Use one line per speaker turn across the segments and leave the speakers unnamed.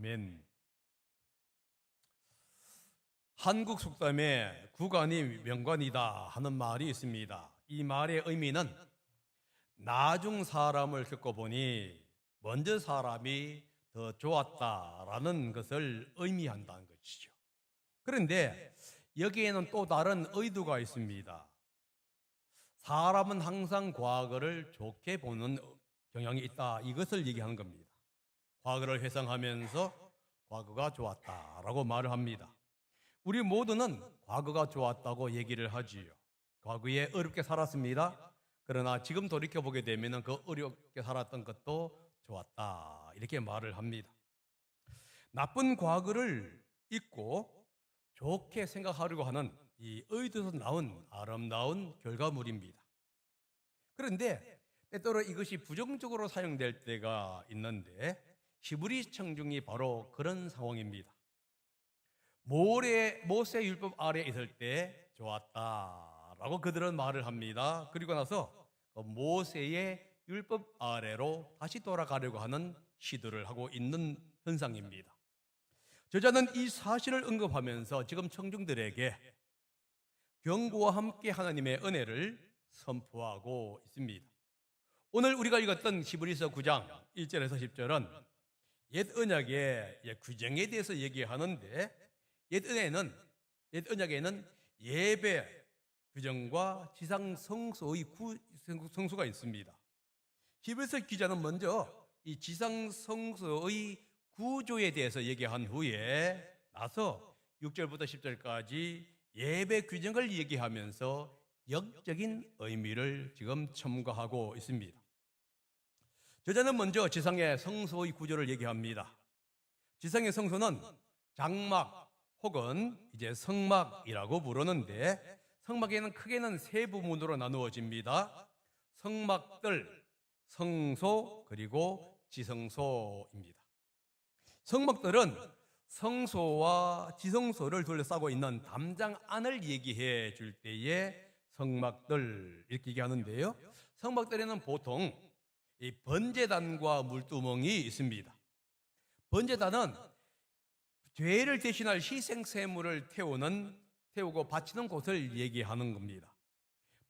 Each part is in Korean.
아멘. 한국 속담에 구간이 명관이다 하는 말이 있습니다. 이 말의 의미는 나중 사람을 겪어보니 먼저 사람이 더 좋았다라는 것을 의미한다는 것이죠. 그런데 여기에는 또 다른 의도가 있습니다. 사람은 항상 과거를 좋게 보는 경향이 있다, 이것을 얘기하는 겁니다. 과거를 회상하면서 과거가 좋았다라고 말을 합니다. 우리 모두는 과거가 좋았다고 얘기를 하지요. 과거에 어렵게 살았습니다. 그러나 지금 돌이켜보게 되면 그 어렵게 살았던 것도 좋았다, 이렇게 말을 합니다. 나쁜 과거를 잊고 좋게 생각하려고 하는 이 의도에서 나온 아름다운 결과물입니다. 그런데 때때로 이것이 부정적으로 사용될 때가 있는데 히브리 청중이 바로 그런 상황입니다. 모세 율법 아래 있을 때 좋았다라고 그들은 말을 합니다. 그리고 나서 모세의 율법 아래로 다시 돌아가려고 하는 시도를 하고 있는 현상입니다. 저자는 이 사실을 언급하면서 지금 청중들에게 경고와 함께 하나님의 은혜를 선포하고 있습니다. 오늘 우리가 읽었던 히브리서 9장 1절에서 10절은 옛 언약의 규정에 대해서 얘기하는데 옛 언약에는 예배 규정과 지상 성소의 성소가 있습니다. 히브리서 기자는 먼저 이 지상 성소의 구조에 대해서 얘기한 후에 나서 6절부터 10절까지 예배 규정을 얘기하면서 영적인 의미를 지금 첨가하고 있습니다. 저자는 먼저 지상의 성소의 구조를 얘기합니다. 지상의 성소는 장막 혹은 이제 성막이라고 부르는데 성막에는 크게는 세 부분으로 나누어집니다. 성막들, 성소, 그리고 지성소입니다. 성막들은 성소와 지성소를 둘러싸고 있는 담장 안을 얘기해 줄 때에 성막들 이렇게 얘기하는데요. 성막들에는 보통 이 번제단과 물두멍이 있습니다. 번제단은 죄를 대신할 희생제물을 태우고 바치는 곳을 얘기하는 겁니다.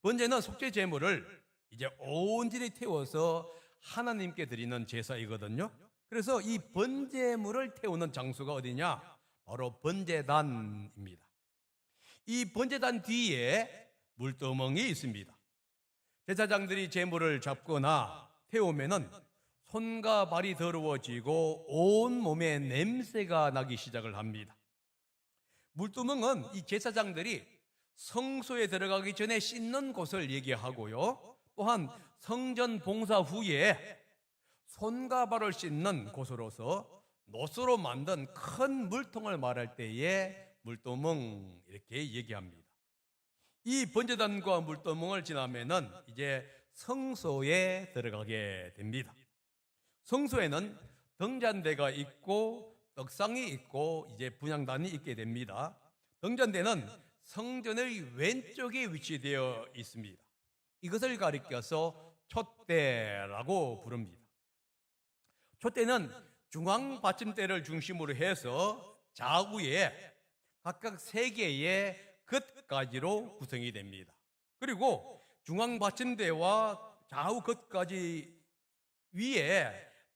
번제는 속죄 제물을 이제 온전히 태워서 하나님께 드리는 제사이거든요. 그래서 이 번제물을 태우는 장소가 어디냐? 바로 번제단입니다. 이 번제단 뒤에 물두멍이 있습니다. 제사장들이 제물을 잡거나 태우면은 손과 발이 더러워지고 온 몸에 냄새가 나기 시작을 합니다. 물두멍은 이 제사장들이 성소에 들어가기 전에 씻는 곳을 얘기하고요. 또한 성전 봉사 후에 손과 발을 씻는 곳으로서 노수로 만든 큰 물통을 말할 때에 물두멍 이렇게 얘기합니다. 이 번제단과 물두멍을 지나면은 이제 성소에 들어가게 됩니다. 성소에는 등잔대가 있고 떡상이 있고 이제 분향단이 있게 됩니다. 등잔대는 성전의 왼쪽에 위치되어 있습니다. 이것을 가리켜서 촛대라고 부릅니다. 촛대는 중앙 받침대를 중심으로 해서 좌우에 각각 3개의 겉가지로 구성이 됩니다. 그리고 중앙 받침대와 좌우 겉가지 위에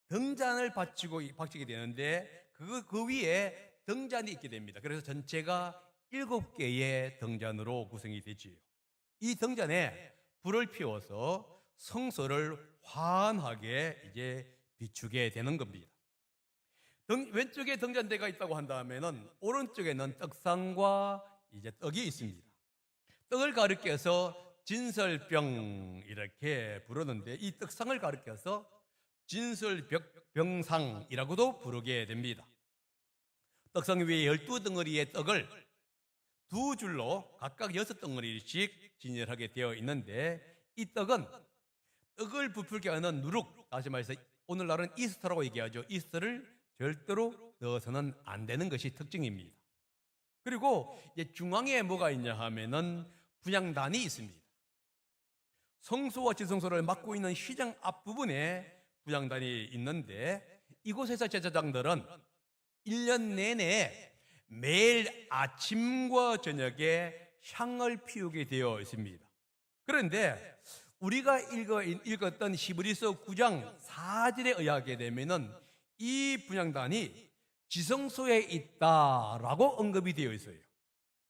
등잔을 받치게 되는데 그 위에 등잔이 있게 됩니다. 그래서 전체가 7개의 등잔으로 구성이 되지요. 이 등잔에 불을 피워서 성소를 환하게 이제 비추게 되는 겁니다. 왼쪽에 등잔대가 있다고 한다면은 오른쪽에는 떡상과 이제 떡이 있습니다. 떡을 가리켜서 진설병 이렇게 부르는데 이 떡상을 가리켜서 진설병상이라고도 부르게 됩니다. 떡상 위에 12덩어리의 떡을 2줄로 각각 6덩어리씩 진열하게 되어 있는데 이 떡은 떡을 부풀게 하는 누룩, 다시 말해서 오늘날은 이스트라고 얘기하죠. 이스트를 절대로 넣어서는 안 되는 것이 특징입니다. 그리고 이제 중앙에 뭐가 있냐 하면은 분향단이 있습니다. 성소와 지성소를 막고 있는 휘장 앞부분에 분향단이 있는데 이곳에서 제사장들은 1년 내내 매일 아침과 저녁에 향을 피우게 되어 있습니다. 그런데 우리가 읽었던 히브리서 9장 4절에 의하게 되면은 이 분향단이 지성소에 있다라고 언급이 되어 있어요.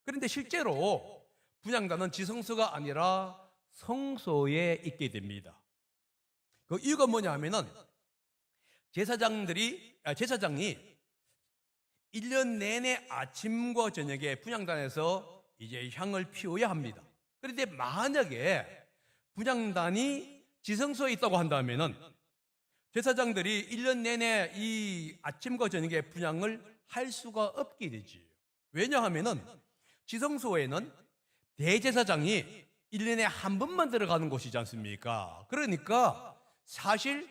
그런데 실제로 분향단은 지성소가 아니라 성소에 있게 됩니다. 그 이유가 뭐냐 하면은 제사장이 1년 내내 아침과 저녁에 분향단에서 이제 향을 피워야 합니다. 그런데 만약에 분향단이 지성소에 있다고 한다면은 제사장들이 1년 내내 이 아침과 저녁에 분향을 할 수가 없게 되지. 왜냐하면은 지성소에는 대제사장이 1년에 한 번만 들어가는 곳이지 않습니까? 그러니까 사실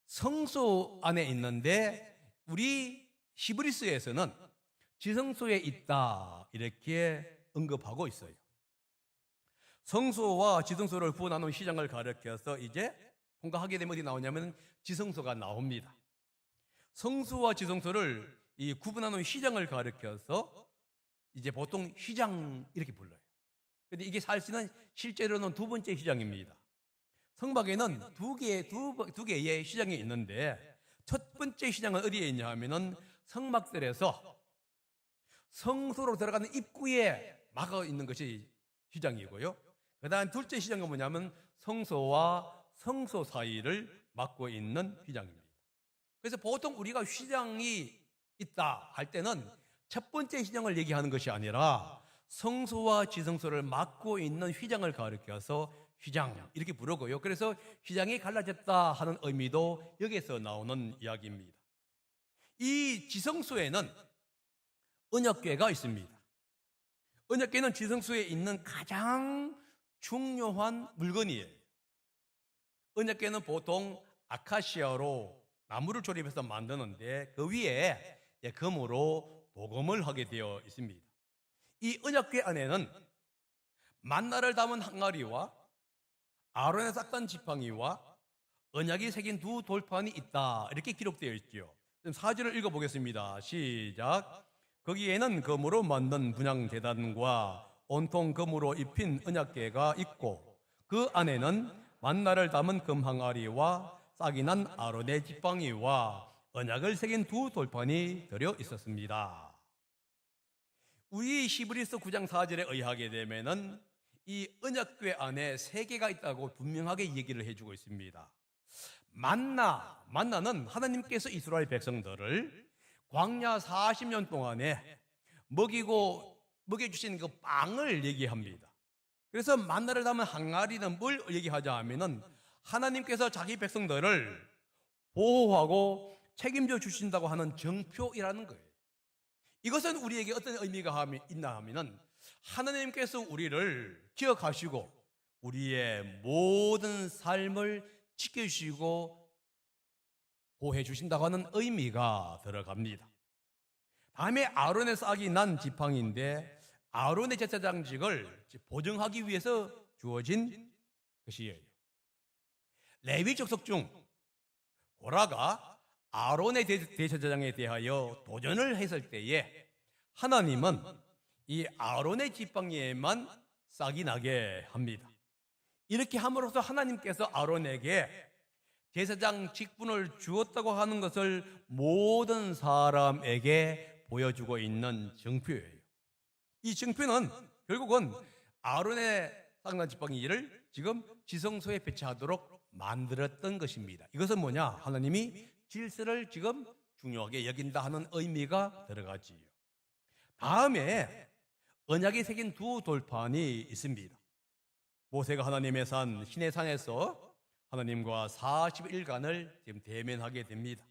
성소 안에 있는데 우리 히브리서에서는 지성소에 있다 이렇게 언급하고 있어요. 성소와 지성소를 구분하는 휘장을 가리켜서 이제 통과하게 되면 어디 나오냐면 지성소가 나옵니다. 성소와 지성소를 이 구분하는 휘장을 가리켜서 이제 보통 휘장 이렇게 불러요. 근데 이게 사실은 실제로는 두 번째 휘장입니다. 성막에는 두 개의 휘장이 있는데 첫 번째 휘장은 어디에 있냐 하면은 성막들에서 성소로 들어가는 입구에 막아 있는 것이 휘장이고요. 그다음 둘째 휘장은 뭐냐면 성소와 성소 사이를 막고 있는 휘장입니다. 그래서 보통 우리가 휘장이 있다 할 때는 첫 번째 휘장을 얘기하는 것이 아니라 성소와 지성소를 막고 있는 휘장을 가리켜서 휘장 이렇게 부르고요. 그래서 휘장이 갈라졌다 하는 의미도 여기서 나오는 이야기입니다. 이 지성소에는 언약궤가 있습니다. 언약궤는 지성소에 있는 가장 중요한 물건이에요. 언약궤는 보통 아카시아로 나무를 조립해서 만드는데 그 위에 금으로 도금을 하게 되어 있습니다. 이 언약궤 안에는 만나를 담은 항아리와 아론의 싹단 지팡이와 언약이 새긴 두 돌판이 있다 이렇게 기록되어 있죠. 4절을 읽어보겠습니다. 시작. 거기에는 금으로 만든 분향제단과 온통 금으로 입힌 언약궤가 있고 그 안에는 만나를 담은 금 항아리와 싹이 난 아론의 지팡이와 언약을 새긴 두 돌판이 들어 있었습니다. 우리 히브리서 9장 4절에 의하게 되면은 이 언약궤 안에 세 개가 있다고 분명하게 얘기를 해주고 있습니다. 만나는 하나님께서 이스라엘 백성들을 광야 40년 동안에 먹여주신 그 빵을 얘기합니다. 그래서 만나를 담은 항아리는 뭘 얘기하자 하면은 하나님께서 자기 백성들을 보호하고 책임져 주신다고 하는 정표이라는 거예요. 이것은 우리에게 어떤 의미가 있나 하면은 하나님께서 우리를 기억하시고 우리의 모든 삶을 지켜주시고 보호해 주신다고 하는 의미가 들어갑니다. 다음에 아론의 싹이 난 지팡이인데 아론의 제사장직을 보증하기 위해서 주어진 것이에요. 레위 족속 중 고라가 아론의 대제사장에 대하여 도전을 했을 때에 하나님은 이 아론의 지팡이에만 싹이 나게 합니다. 이렇게 함으로써 하나님께서 아론에게 제사장 직분을 주었다고 하는 것을 모든 사람에게 보여주고 있는 증표예요. 이 증표는 결국은 아론의 싹난 지팡이를 지금 지성소에 배치하도록 만들었던 것입니다. 이것은 뭐냐? 하나님이 질서를 지금 중요하게 여긴다 하는 의미가 들어가지요. 다음에 언약이 새긴 두 돌판이 있습니다. 모세가 하나님의 산 시내산에서 하나님과 40일간을 지금 대면하게 됩니다.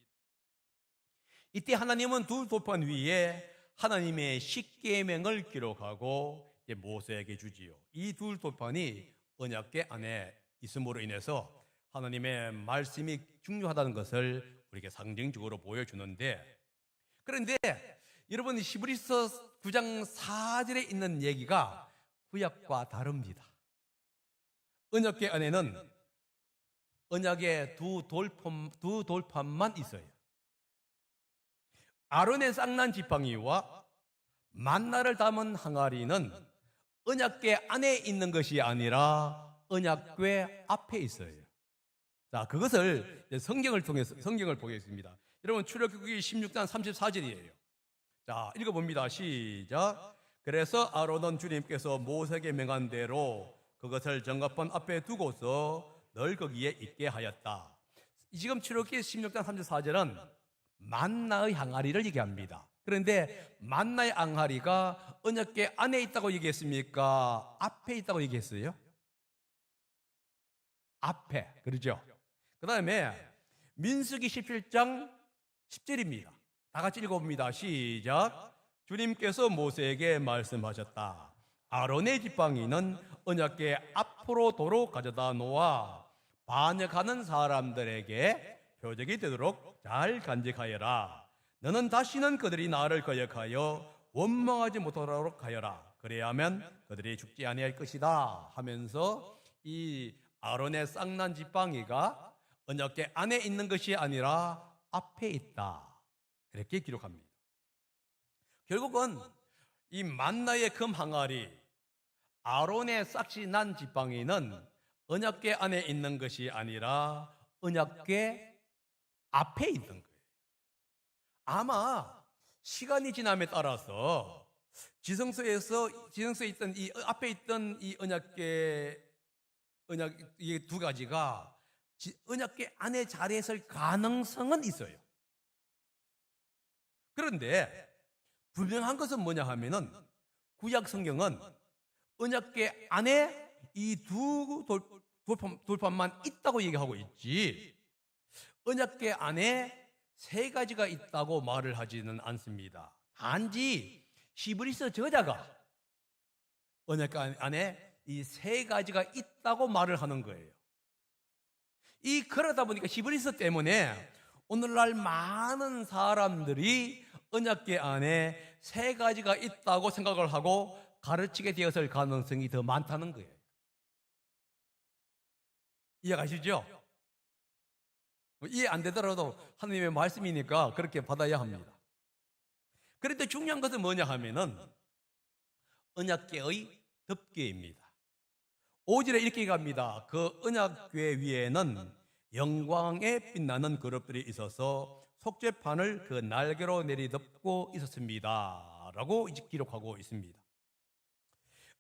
이때 하나님은 두 돌판 위에 하나님의 십계명을 기록하고 모세에게 주지요. 이 두 돌판이 언약궤 안에 있음으로 인해서 하나님의 말씀이 중요하다는 것을 우리에게 상징적으로 보여주는데, 그런데 여러분 히브리서 9장 4절에 있는 얘기가 구약과 다릅니다. 언약궤 안에는 언약의 두 돌판만 있어요. 아론의 쌍난 지팡이와 만나를 담은 항아리는 언약궤 안에 있는 것이 아니라 언약궤 앞에 있어요. 자, 그것을 성경을 통해서 성경을 보겠습니다. 여러분, 출애굽기 16장 34절이에요. 자, 읽어봅니다. 시작. 그래서 아론은 주님께서 모세에게 명한 대로 그것을 정갑판 앞에 두고서 널 거기에 있게 하였다. 지금 출애굽기 16장 34절은 만나의 항아리를 얘기합니다. 그런데 만나의 항아리가 언약궤 안에 있다고 얘기했습니까? 앞에 있다고 얘기했어요? 앞에, 그러죠? 그 다음에 민수기 17장 10절입니다. 다 같이 읽어봅니다. 시작. 주님께서 모세에게 말씀하셨다. 아론의 지팡이는 언약궤 앞으로 도로 가져다 놓아 반역하는 사람들에게 표적이 되도록 잘 간직하여라. 너는 다시는 그들이 나를 거역하여 원망하지 못하도록 하여라. 그래야만 그들이 죽지 아니할 것이다 하면서 이 아론의 쌍난 지팡이가 언약궤 안에 있는 것이 아니라 앞에 있다, 이렇게 기록합니다. 결국은 이 만나의 금 항아리, 아론의 싹시 난 지팡이는 언약궤 안에 있는 것이 아니라 언약궤 앞에 있는 거예요. 아마 시간이 지남에 따라서 지성소에 있던 이 앞에 있던 이 언약궤 이 두 가지가 언약궤 안에 자리했을 가능성은 있어요. 그런데 분명한 것은 뭐냐 하면은 구약 성경은 언약궤 안에 이 두 돌판만 있다고 얘기하고 있지, 언약궤 안에 세 가지가 있다고 말을 하지는 않습니다. 단지 히브리서 저자가 언약궤 안에 이 세 가지가 있다고 말을 하는 거예요. 그러다 보니까 히브리서 때문에 오늘날 많은 사람들이 언약궤 안에 세 가지가 있다고 생각을 하고 가르치게 되었을 가능성이 더 많다는 거예요. 이해가시죠? 이해 안 되더라도 하나님의 말씀이니까 그렇게 받아야 합니다. 그런데 중요한 것은 뭐냐 하면은 언약궤의 덮개입니다. 5절에 이렇게 얘기합니다. 그 언약궤 위에는 영광에 빛나는 그룹들이 있어서 속죄판을 그 날개로 내리덮고 있었습니다 라고 기록하고 있습니다.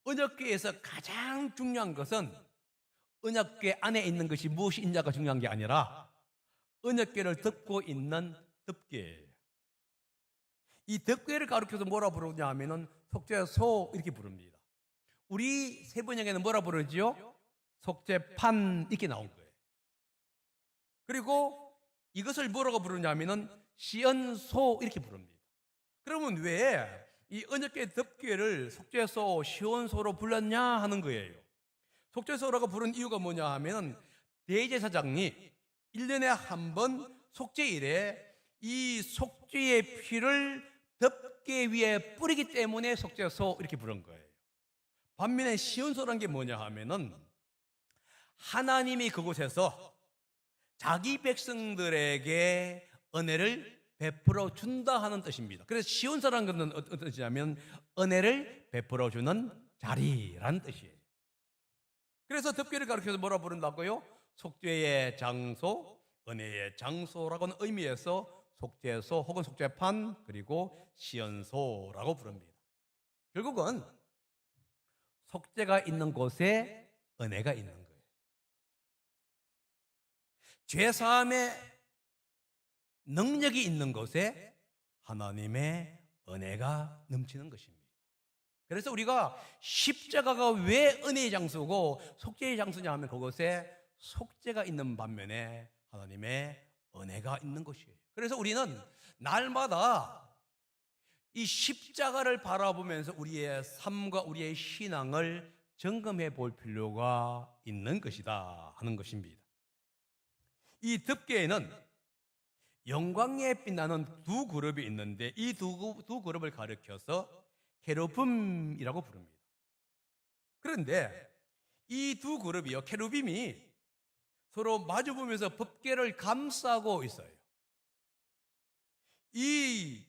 언약궤에서 가장 중요한 것은 언약궤 안에 있는 것이 무엇이 있냐가 중요한 게 아니라 언약궤를 덮고 있는 덮개예요. 이 덮개를 가르쳐서 뭐라 부르냐 하면은 속죄소 이렇게 부릅니다. 우리 세번역에는 뭐라 부르지요? 속죄판 이렇게 나온 거예요. 그리고 이것을 뭐라고 부르냐면은 시언소 이렇게 부릅니다. 그러면 왜 이 언약궤 덮개를 속죄소, 시온소로 불렀냐 하는 거예요. 속죄소라고 부른 이유가 뭐냐 하면은 대제사장이 1년에 한 번 속죄일에 이 속죄의 피를 덮개 위에 뿌리기 때문에 속죄소 이렇게 부른 거예요. 반면에 시온소란 게 뭐냐 하면은 하나님이 그곳에서 자기 백성들에게 은혜를 베풀어 준다 하는 뜻입니다. 그래서 시온소라는 것은 어떤 뜻이냐면 은혜를 베풀어 주는 자리라는 뜻이에요. 그래서 덮개를 가르쳐서 뭐라 부른다고요? 속죄의 장소, 은혜의 장소라고는 의미해서 속죄소 혹은 속죄판 그리고 시온소라고 부릅니다. 결국은 속죄가 있는 곳에 은혜가 있는 거예요. 죄사함의 능력이 있는 곳에 하나님의 은혜가 넘치는 것입니다. 그래서 우리가 십자가가 왜 은혜의 장소고 속죄의 장소냐 하면 그곳에 속죄가 있는 반면에 하나님의 은혜가 있는 것이에요. 그래서 우리는 날마다 이 십자가를 바라보면서 우리의 삶과 우리의 신앙을 점검해 볼 필요가 있는 것이다 하는 것입니다. 이 덮개에는 영광에 빛나는 두 그룹이 있는데 이 두 그룹을 가리켜서 케루빔이라고 부릅니다. 그런데 이 두 그룹이요, 케루빔이 서로 마주보면서 덮개를 감싸고 있어요. 이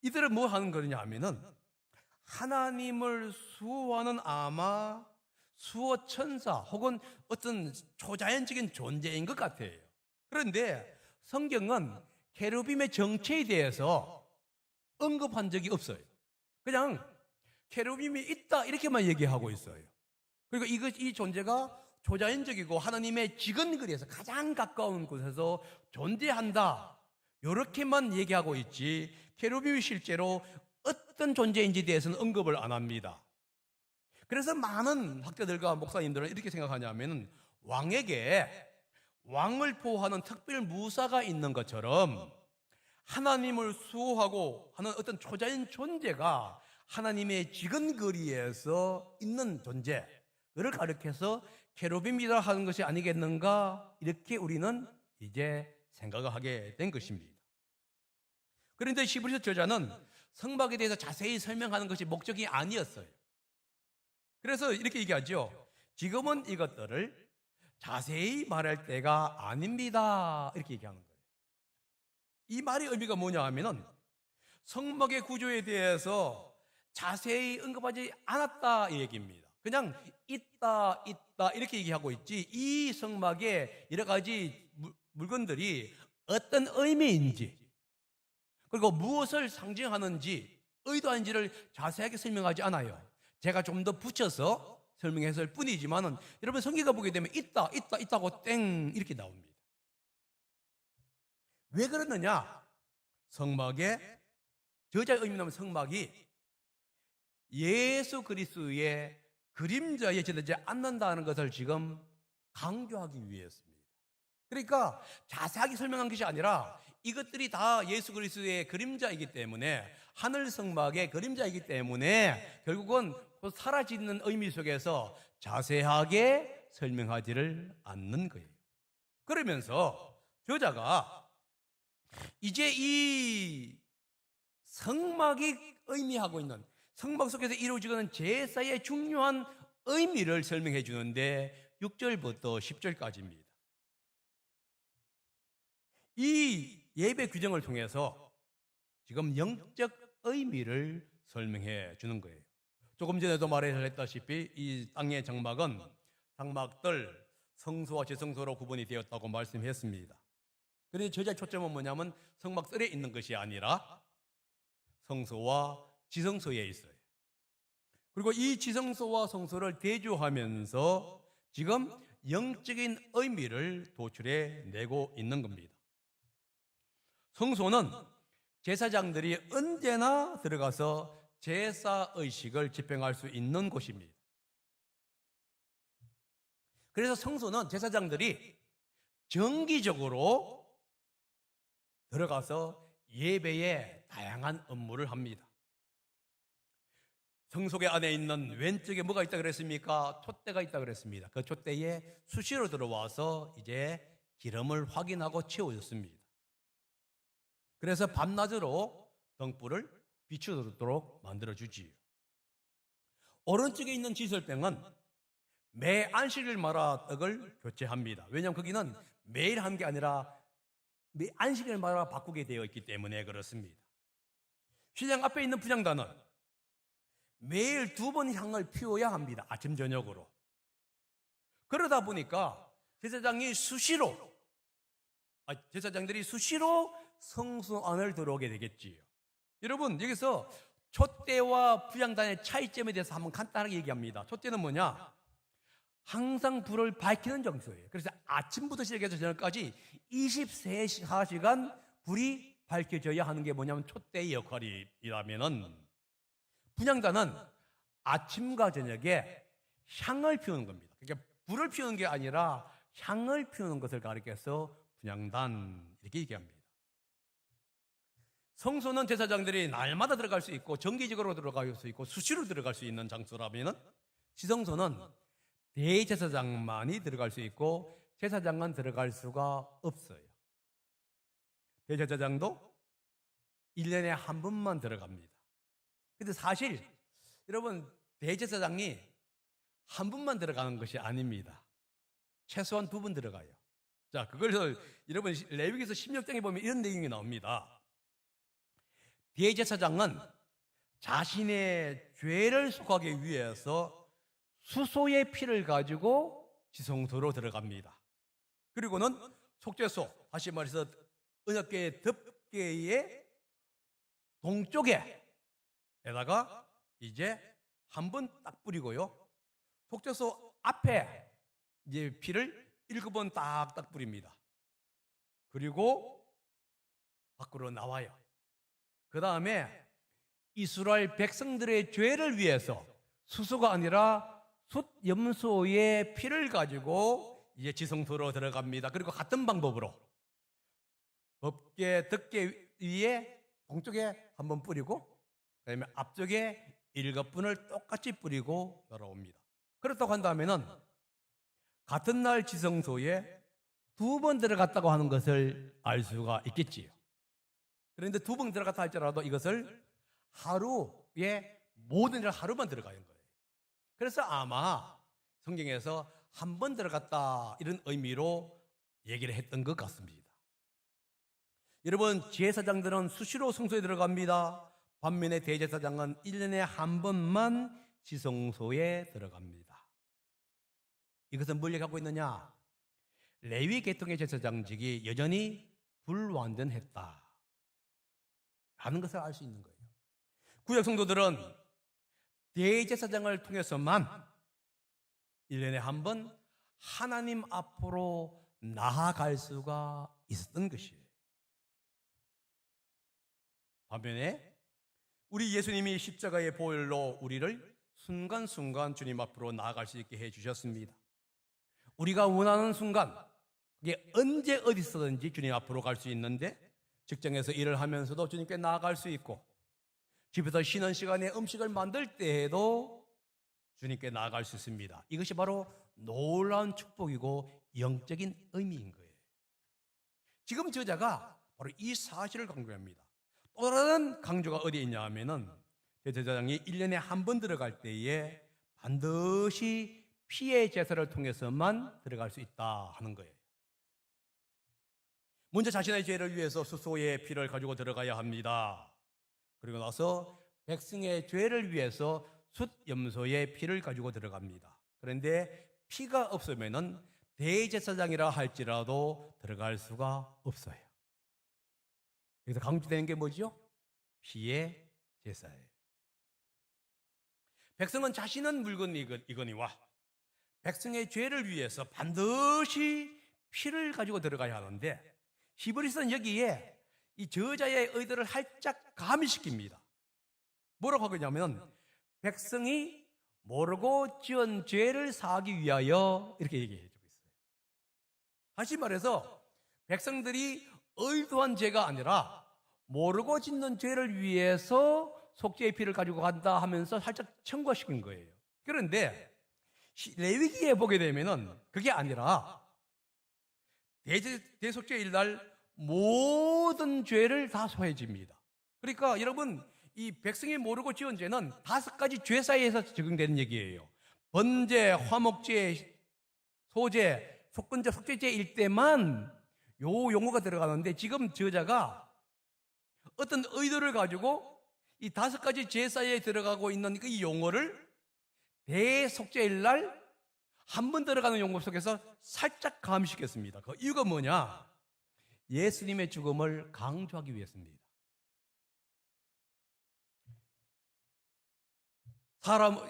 이들은 뭐 하는 거냐 하면은 하나님을 수호하는 아마 수호 천사 혹은 어떤 초자연적인 존재인 것 같아요. 그런데 성경은 케루빔의 정체에 대해서 언급한 적이 없어요. 그냥 케루빔이 있다 이렇게만 얘기하고 있어요. 그리고 이 존재가 초자연적이고 하나님의 지근거리에서 가장 가까운 곳에서 존재한다 이렇게만 얘기하고 있지, 케루빔이 실제로 어떤 존재인지에 대해서는 언급을 안 합니다. 그래서 많은 학자들과 목사님들은 이렇게 생각하냐면 왕에게 왕을 보호하는 특별 무사가 있는 것처럼 하나님을 수호하고 하는 어떤 초자연 존재가 하나님의 지근거리에서 있는 존재, 그를 가리켜서 케루빔이라 하는 것이 아니겠는가, 이렇게 우리는 이제 생각을 하게 된 것입니다. 그런데 히브리서 저자는 성막에 대해서 자세히 설명하는 것이 목적이 아니었어요. 그래서 이렇게 얘기하죠. 지금은 이것들을 자세히 말할 때가 아닙니다, 이렇게 얘기하는 거예요. 이 말의 의미가 뭐냐 하면은 성막의 구조에 대해서 자세히 언급하지 않았다 이 얘기입니다. 그냥 있다 이렇게 얘기하고 있지, 이 성막에 여러 가지 물건들이 어떤 의미인지 그리고 무엇을 상징하는지 의도하는지를 자세하게 설명하지 않아요. 제가 좀 더 붙여서 설명했을 뿐이지만은 여러분 성경을 보게 되면 있다고 땡 이렇게 나옵니다. 왜 그러느냐? 성막의 저자의 의미는 성막이 예수 그리스도의 그림자에 지나지 않는다는 것을 지금 강조하기 위해서입니다. 그러니까 자세하게 설명한 것이 아니라 이것들이 다 예수 그리스도의 그림자이기 때문에, 하늘 성막의 그림자이기 때문에 결국은 사라지는 의미 속에서 자세하게 설명하지를 않는 거예요. 그러면서 저자가 이제 이 성막이 의미하고 있는, 성막 속에서 이루어지는 제사의 중요한 의미를 설명해 주는데 6절부터 10절까지입니다. 이 예배 규정을 통해서 지금 영적 의미를 설명해 주는 거예요. 조금 전에도 말했다시피 이 땅의 장막은 장막들 성소와 지성소로 구분이 되었다고 말씀했습니다. 그런데 저자의 초점은 뭐냐면 성막들에 있는 것이 아니라 성소와 지성소에 있어요. 그리고 이 지성소와 성소를 대조하면서 지금 영적인 의미를 도출해 내고 있는 겁니다. 성소는 제사장들이 언제나 들어가서 제사의식을 집행할 수 있는 곳입니다. 그래서 성소는 제사장들이 정기적으로 들어가서 예배에 다양한 업무를 합니다. 성소계 안에 있는 왼쪽에 뭐가 있다 그랬습니까? 촛대가 있다 그랬습니다. 그 촛대에 수시로 들어와서 이제 기름을 확인하고 채워줬습니다. 그래서 밤낮으로 등불을 비추도록 만들어주지요. 오른쪽에 있는 지설병은 매 안식일마다 떡을 교체합니다. 왜냐하면 거기는 매일 한 게 아니라 매 안식일마다 바꾸게 되어 있기 때문에 그렇습니다. 휘장 앞에 있는 부장단은 매일 2번 향을 피워야 합니다. 아침 저녁으로. 그러다 보니까 제사장들이 수시로 성소 안을 들어오게 되겠지요. 여러분, 여기서 촛대와 부장단의 차이점에 대해서 한번 간단하게 얘기합니다. 촛대는 뭐냐? 항상 불을 밝히는 장소예요. 그래서 아침부터 시작해서 저녁까지 24시간 불이 밝혀져야 하는 게 뭐냐면 촛대의 역할이라면은, 분향단은 아침과 저녁에 향을 피우는 겁니다. 그러니까 불을 피우는 게 아니라 향을 피우는 것을 가리켜서 분향단 이렇게 얘기합니다. 성소는 제사장들이 날마다 들어갈 수 있고 정기적으로 들어갈 수 있고 수시로 들어갈 수 있는 장소라면, 지성소는 대제사장만이 들어갈 수 있고 제사장은 들어갈 수가 없어요. 대제사장도 1년에 한 번만 들어갑니다. 근데 사실 여러분, 대제사장이 한 번만 들어가는 것이 아닙니다. 최소한 2번 들어가요. 자, 그걸 여러분 레위기서 16장에 보면 이런 내용이 나옵니다. 대제사장은 자신의 죄를 속하기 위해서 수소의 피를 가지고 지성소로 들어갑니다. 그리고는 속죄소, 다시 말해서 언약궤의 덮개의 동쪽에다가 이제 한 번 딱 뿌리고요. 속죄소 앞에 이제 피를 7번 딱딱 뿌립니다. 그리고 밖으로 나와요. 그 다음에 이스라엘 백성들의 죄를 위해서 수소가 아니라 숫염소의 피를 가지고 이제 지성소로 들어갑니다. 그리고 같은 방법으로 법궤 덮개 위에 동쪽에 한번 뿌리고 그다음에 앞쪽에 7분을 똑같이 뿌리고 돌아옵니다. 그렇다고 한다면은 같은 날 지성소에 2번 들어갔다고 하는 것을 알 수가 있겠지요. 그런데 2번 들어갔다 할지라도 이것을 하루에 모든 일 하루만 들어가는 거예요. 그래서 아마 성경에서 한 번 들어갔다 이런 의미로 얘기를 했던 것 같습니다. 여러분, 제사장들은 수시로 성소에 들어갑니다. 반면에 대제사장은 1년에 한 번만 지성소에 들어갑니다. 이것은 뭘 얘기하고 있느냐? 레위 계통의 제사장직이 여전히 불완전했다 라는 것을 알 수 있는 거예요. 구약 성도들은 대제사장을 통해서만 1년에 한 번 하나님 앞으로 나아갈 수가 있었던 것이에요. 반면에 우리 예수님이 십자가의 보혈로 우리를 순간순간 주님 앞으로 나아갈 수 있게 해주셨습니다. 우리가 원하는 순간, 그게 언제 어디서든지 주님 앞으로 갈 수 있는데, 직장에서 일을 하면서도 주님께 나아갈 수 있고, 집에서 쉬는 시간에 음식을 만들 때에도 주님께 나아갈 수 있습니다. 이것이 바로 놀라운 축복이고 영적인 의미인 거예요. 지금 저자가 바로 이 사실을 강조합니다. 또 다른 강조가 어디에 있냐 하면은 대제사장이 1년에 한 번 들어갈 때에 반드시 피의 제사를 통해서만 들어갈 수 있다 하는 거예요. 먼저 자신의 죄를 위해서 수소의 피를 가지고 들어가야 합니다. 그리고 나서 백성의 죄를 위해서 숫염소의 피를 가지고 들어갑니다. 그런데 피가 없으면은 대제사장이라 할지라도 들어갈 수가 없어요. 여기서 강조되는 게 뭐죠? 피의 제사예요. 백성은 자신은 물건이거니와 백성의 죄를 위해서 반드시 피를 가지고 들어가야 하는데, 히브리서는 여기에 이 저자의 의도를 살짝 가미시킵니다. 뭐라고 하냐면 백성이 모르고 지은 죄를 사하기 위하여 이렇게 얘기해 주고 있어요. 다시 말해서 백성들이 의도한 죄가 아니라 모르고 짓는 죄를 위해서 속죄의 피를 가지고 간다 하면서 살짝 첨가시킨 거예요. 그런데 레위기에 보게 되면은 그게 아니라 대속죄일 날 모든 죄를 다 소해집니다. 그러니까 여러분, 이 백성이 모르고 지은 죄는 5가지 죄 사이에서 적용되는 얘기예요. 번제, 화목제, 소제, 속건제, 속죄제일 때만 요 용어가 들어가는데, 지금 저자가 어떤 의도를 가지고 이 5가지 죄 사이에 들어가고 있는 이 용어를 대속죄일 날 한 번 들어가는 용어 속에서 살짝 가미시켰습니다. 그 이유가 뭐냐? 예수님의 죽음을 강조하기 위해서입니다.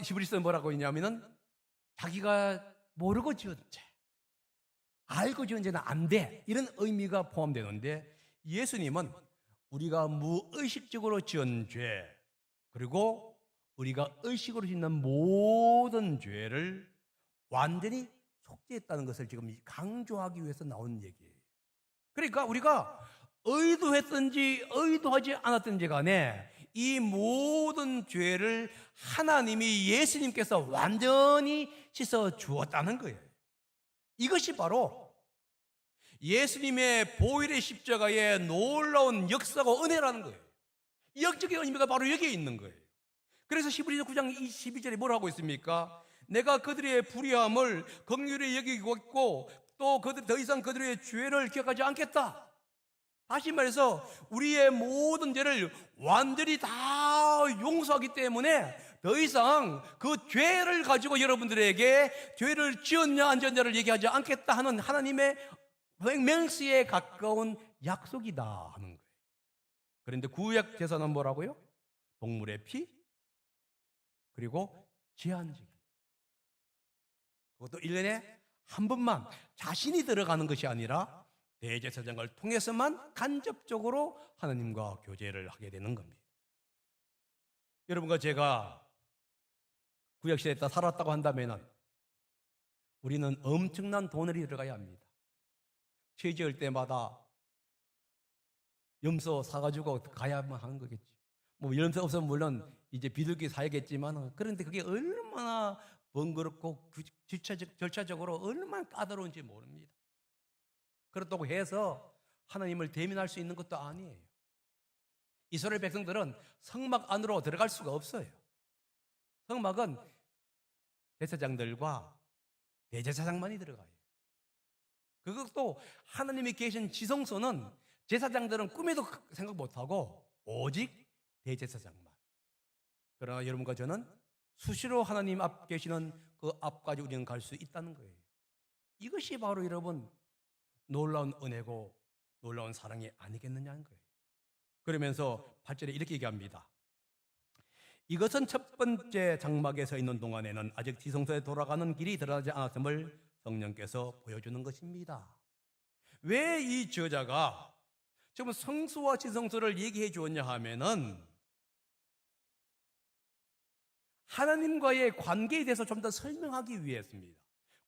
히브리서는 뭐라고 했냐면은 자기가 모르고 지은 죄, 알고 지은 죄는 안 돼, 이런 의미가 포함되는데, 예수님은 우리가 무의식적으로 지은 죄, 그리고 우리가 의식으로 짓는 모든 죄를 완전히 속죄했다는 것을 지금 강조하기 위해서 나온 얘기예요. 그러니까 우리가 의도했든지 의도하지 않았든지 간에 이 모든 죄를 하나님이, 예수님께서 완전히 씻어 주었다는 거예요. 이것이 바로 예수님의 보혈의 십자가의 놀라운 역사고 은혜라는 거예요. 영적인 의미가 바로 여기에 있는 거예요. 그래서 히브리서 9장 22절에 뭘 하고 있습니까? 내가 그들의 불의함을 긍휼히 여기고 있고 또 더 이상 그들의 죄를 기억하지 않겠다. 다시 말해서 우리의 모든 죄를 완전히 다 용서하기 때문에 더 이상 그 죄를 가지고 여러분들에게 죄를 지었냐 안 지었냐를 얘기하지 않겠다 하는 하나님의 맹세에 가까운 약속이다 하는 거예요. 그런데 구약 제사는 뭐라고요? 동물의 피 그리고 제한적이, 그것도 1년에 한 번만 자신이 들어가는 것이 아니라 대제사장을 통해서만 간접적으로 하나님과 교제를 하게 되는 겁니다. 여러분과 제가 구약시대에 살았다고 한다면 우리는 엄청난 돈을 들어가야 합니다. 죄 지을 때마다 염소 사가지고 가야만 하는 거겠죠. 뭐 염소 없으면 물론 이제 비둘기 사야겠지만, 그런데 그게 얼마나 번거롭고 절차적으로 얼마나 까다로운지 모릅니다. 그렇다고 해서 하나님을 대면할 수 있는 것도 아니에요. 이스라엘 백성들은 성막 안으로 들어갈 수가 없어요. 성막은 제사장들과 대제사장만이 들어가요. 그것도 하나님이 계신 지성소는 제사장들은 꿈에도 생각 못하고 오직 대제사장만. 그러나 여러분과 저는 수시로 하나님 앞 계시는 그 앞까지 우리는 갈 수 있다는 거예요. 이것이 바로 여러분 놀라운 은혜고 놀라운 사랑이 아니겠느냐는 거예요. 그러면서 8절에 이렇게 얘기합니다. 이것은 첫 번째 장막에 서 있는 동안에는 아직 지성소에 돌아가는 길이 드러나지 않았음을 성령께서 보여주는 것입니다. 왜 이 저자가 지금 성수와 지성소를 얘기해 주었냐 하면은 하나님과의 관계에 대해서 좀 더 설명하기 위해서입니다.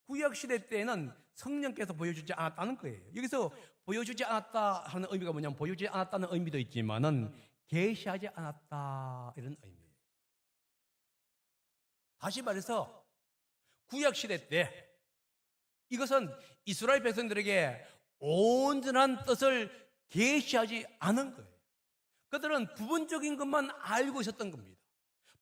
구약시대 때는 성령께서 보여주지 않았다는 거예요. 여기서 보여주지 않았다 하는 의미가 뭐냐면 보여주지 않았다는 의미도 있지만은 계시하지 않았다 이런 의미예요. 다시 말해서 구약시대 때 이것은 이스라엘 백성들에게 온전한 뜻을 계시하지 않은 거예요. 그들은 부분적인 것만 알고 있었던 겁니다.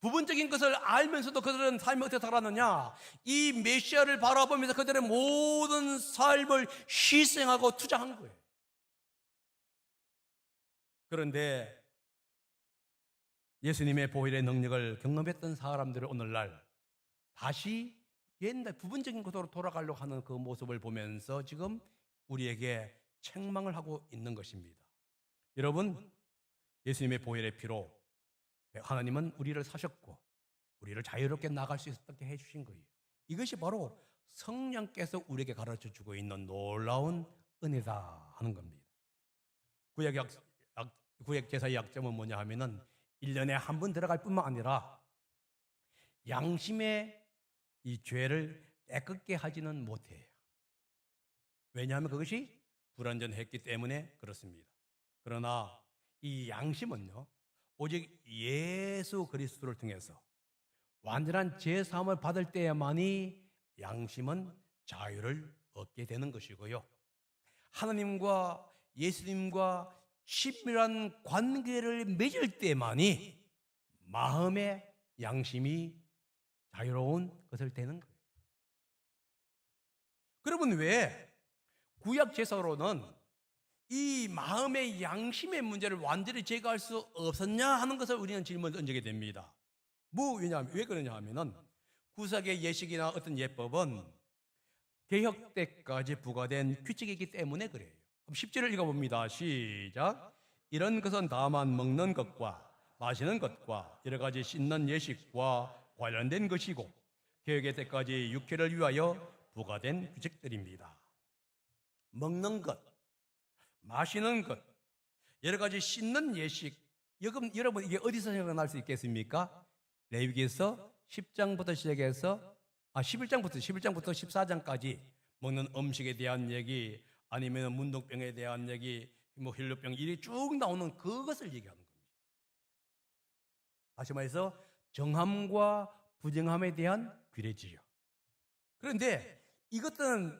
부분적인 것을 알면서도 그들은 삶을 어떻게 살았느냐, 이 메시아를 바라보면서 그들의 모든 삶을 희생하고 투자한 거예요. 그런데 예수님의 보혈의 능력을 경험했던 사람들은 오늘날 다시 옛날 부분적인 것으로 돌아가려고 하는 그 모습을 보면서 지금 우리에게 책망을 하고 있는 것입니다. 여러분, 예수님의 보혈의 피로 하나님은 우리를 사셨고 우리를 자유롭게 나갈 수 있게 해주신 거예요. 이것이 바로 성령께서 우리에게 가르쳐주고 있는 놀라운 은혜다 하는 겁니다. 구약 제사의 약점은 뭐냐 하면은 1년에 한 번 들어갈 뿐만 아니라 양심의 이 죄를 깨끗게 하지는 못해요. 왜냐하면 그것이 불완전했기 때문에 그렇습니다. 그러나 이 양심은요, 오직 예수 그리스도를 통해서 완전한 죄사함을 받을 때에만이 양심은 자유를 얻게 되는 것이고요, 하나님과 예수님과 친밀한 관계를 맺을 때만이 마음의 양심이 자유로운 것을 되는 거예요. 그러면 왜 구약 제사로는 이 마음의 양심의 문제를 완전히 제거할 수 없었냐 하는 것을 우리는 질문을 던지게 됩니다. 왜 그러냐 하면은 구약의 예식이나 어떤 예법은 개혁 때까지 부과된 규칙이기 때문에 그래요. 그럼 10절을 읽어봅니다. 시작. 이런 것은 다만 먹는 것과 마시는 것과 여러 가지 씻는 예식과 관련된 것이고 개혁의 때까지 육회를 위하여 부과된 규칙들입니다. 먹는 것, 마시는 것, 여러 가지 씻는 예식. 여러분 이게 어디서 생각날 수 있겠습니까? 레위기에서 10장부터 시작해서 11장부터 14장까지 먹는 음식에 대한 얘기, 아니면 문둥병에 대한 얘기, 혈루병 일이 쭉 나오는 그것을 얘기하는 겁니다. 다시 말해서 정함과 부정함에 대한 규례지요. 그런데 이것은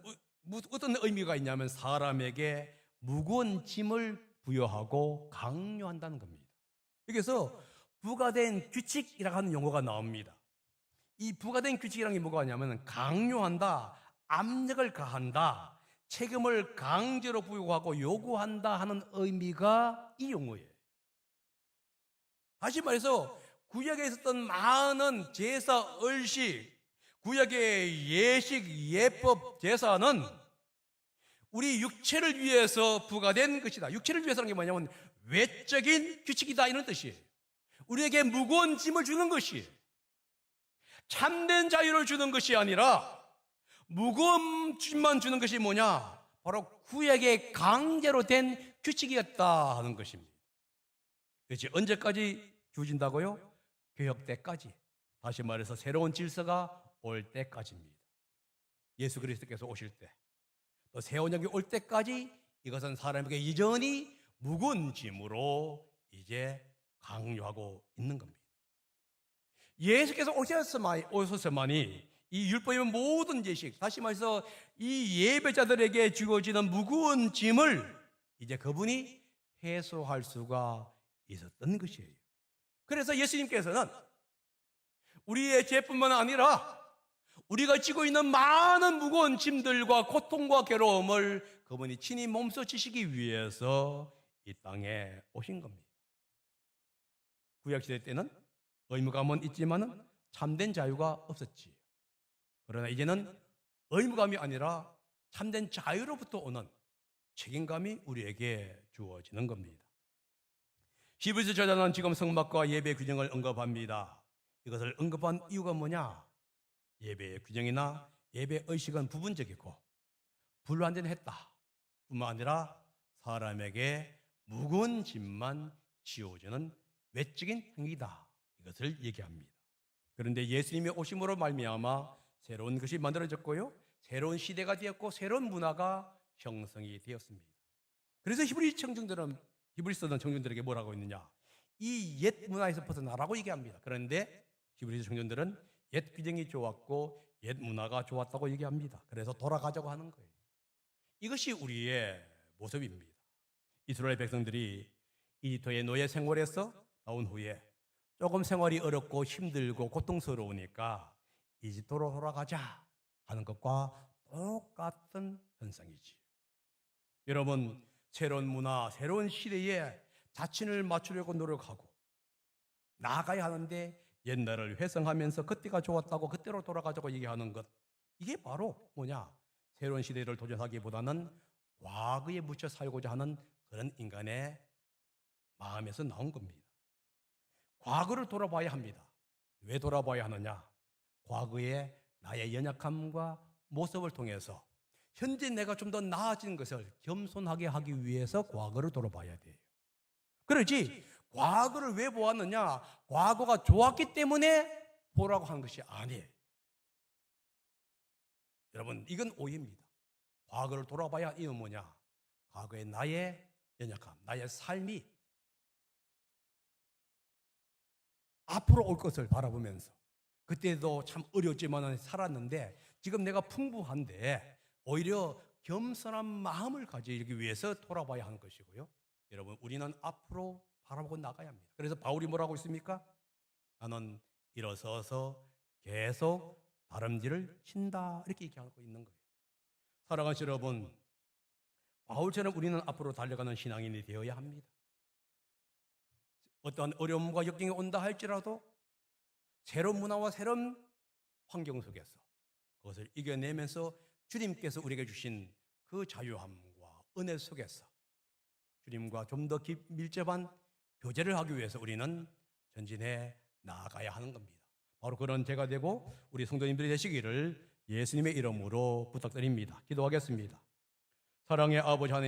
어떤 의미가 있냐면 사람에게 무거운 짐을 부여하고 강요한다는 겁니다. 여기서 부과된 규칙이라고 하는 용어가 나옵니다. 이 부과된 규칙이라는 게 뭐가 하냐면 강요한다, 압력을 가한다, 책임을 강제로 부여하고 요구한다 하는 의미가 이 용어예요. 다시 말해서 구약에 있었던 많은 제사, 을식, 구약의 예식, 예법, 제사는 우리 육체를 위해서 부과된 것이다. 육체를 위해서라는 게 뭐냐면 외적인 규칙이다 이런 뜻이에요. 우리에게 무거운 짐을 주는 것이에요. 참된 자유를 주는 것이 아니라 무거운 짐만 주는 것이 뭐냐? 바로 구약의 강제로 된 규칙이었다 하는 것입니다. 그렇지? 언제까지 주어진다고요? 개혁 때까지. 다시 말해서 새로운 질서가 올 때까지입니다. 예수 그리스도께서 오실 때, 또 새 언약이 올 때까지 이것은 사람에게 여전히 무거운 짐으로 이제 강요하고 있는 겁니다. 예수께서 오셨으만이 이 율법의 모든 예식, 다시 말해서 이 예배자들에게 주어지는 무거운 짐을 이제 그분이 해소할 수가 있었던 것이에요. 그래서 예수님께서는 우리의 죄뿐만 아니라 우리가 지고 있는 많은 무거운 짐들과 고통과 괴로움을 그분이 친히 몸소 지시기 위해서 이 땅에 오신 겁니다. 구약시대 때는 의무감은 있지만은 참된 자유가 없었지. 그러나 이제는 의무감이 아니라 참된 자유로부터 오는 책임감이 우리에게 주어지는 겁니다. 히브리서 저자는 지금 성막과 예배 규정을 언급합니다. 이것을 언급한 이유가 뭐냐? 예배의 규정이나 예배 의식은 부분적이고 불완전했다 뿐만 아니라 사람에게 무거운 짐만 지워주는 외적인 행위다, 이것을 얘기합니다. 그런데 예수님의 오심으로 말미암아 새로운 것이 만들어졌고요, 새로운 시대가 되었고 새로운 문화가 형성이 되었습니다. 그래서 히브리서는 청중들에게 뭐라고 했느냐? 이 옛 문화에서 벗어나라고 얘기합니다. 그런데 히브리서 청중들은 옛 규정이 좋았고 옛 문화가 좋았다고 얘기합니다. 그래서 돌아가자고 하는 거예요. 이것이 우리의 모습입니다. 이스라엘 백성들이 이집트의 노예 생활에서 나온 후에 조금 생활이 어렵고 힘들고 고통스러우니까 이집트로 돌아가자 하는 것과 똑같은 현상이지. 여러분, 새로운 문화, 새로운 시대에 자신을 맞추려고 노력하고 나아가야 하는데 옛날을 회상하면서 그때가 좋았다고 그때로 돌아가자고 얘기하는 것, 이게 바로 뭐냐? 새로운 시대를 도전하기보다는 과거에 묻혀 살고자 하는 그런 인간의 마음에서 나온 겁니다. 과거를 돌아봐야 합니다. 왜 돌아봐야 하느냐? 과거의 나의 연약함과 모습을 통해서 현재 내가 좀 더 나아진 것을 겸손하게 하기 위해서 과거를 돌아봐야 돼요. 그렇지, 과거를 왜 보았느냐? 과거가 좋았기 때문에 보라고 하는 것이 아니에요. 여러분, 이건 오해입니다. 과거를 돌아봐야 이유는 뭐냐? 과거의 나의 연약함, 나의 삶이 앞으로 올 것을 바라보면서 그때도 참 어려웠지만 살았는데 지금 내가 풍부한데 오히려 겸손한 마음을 가지기 위해서 돌아봐야 하는 것이고요. 여러분, 우리는 앞으로 바라보고 나가야 합니다. 그래서 바울이 뭐라고 있습니까? 나는 일어서서 계속 다름질을 친다, 이렇게 얘기하고 있는 거예요. 사랑하는 여러분, 바울처럼 우리는 앞으로 달려가는 신앙인이 되어야 합니다. 어떠한 어려움과 역경이 온다 할지라도 새로운 문화와 새로운 환경 속에서 그것을 이겨내면서 주님께서 우리에게 주신 그 자유함과 은혜 속에서 주님과 좀 더 밀접한 교제를 하기 위해서 우리는 전진해 나아가야 하는 겁니다. 바로 그런 제가 되고 우리 성도님들이 되시기를 예수님의 이름으로 부탁드립니다. 기도하겠습니다. 사랑의 아버지 하나님,